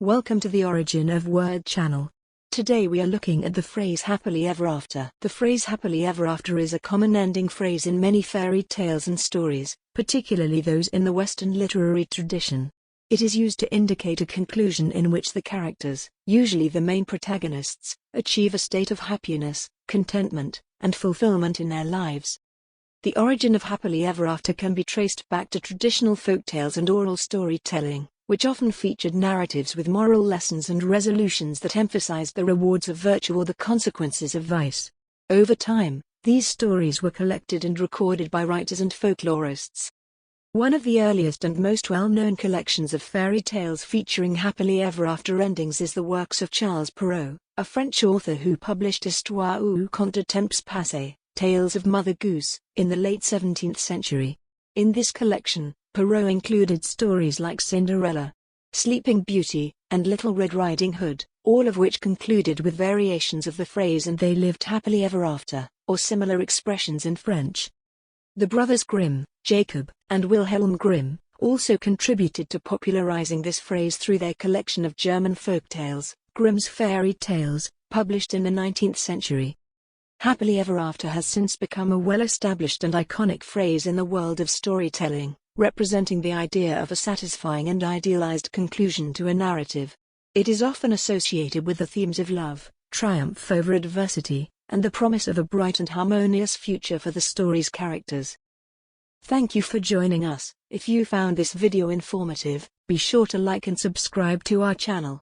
Welcome to the Origin of Word channel. Today we are looking at the phrase happily ever after. The phrase happily ever after is a common ending phrase in many fairy tales and stories, particularly those in the Western literary tradition. It is used to indicate a conclusion in which the characters, usually the main protagonists, achieve a state of happiness, contentment, and fulfillment in their lives. The origin of happily ever after can be traced back to traditional folktales and oral storytelling, which often featured narratives with moral lessons and resolutions that emphasized the rewards of virtue or the consequences of vice. Over time, these stories were collected and recorded by writers and folklorists. One of the earliest and most well-known collections of fairy tales featuring happily ever after endings is the works of Charles Perrault, a French author who published Histoire ou Contes de temps passés, Tales of Mother Goose, in the late 17th century. In this collection, Perrault included stories like Cinderella, Sleeping Beauty, and Little Red Riding Hood, all of which concluded with variations of the phrase "and they lived happily ever after," or similar expressions in French. The brothers Grimm, Jacob, and Wilhelm Grimm, also contributed to popularizing this phrase through their collection of German folktales, Grimm's Fairy Tales, published in the 19th century. Happily ever after has since become a well-established and iconic phrase in the world of storytelling, representing the idea of a satisfying and idealized conclusion to a narrative. It is often associated with the themes of love, triumph over adversity, and the promise of a bright and harmonious future for the story's characters. Thank you for joining us. If you found this video informative, be sure to like and subscribe to our channel.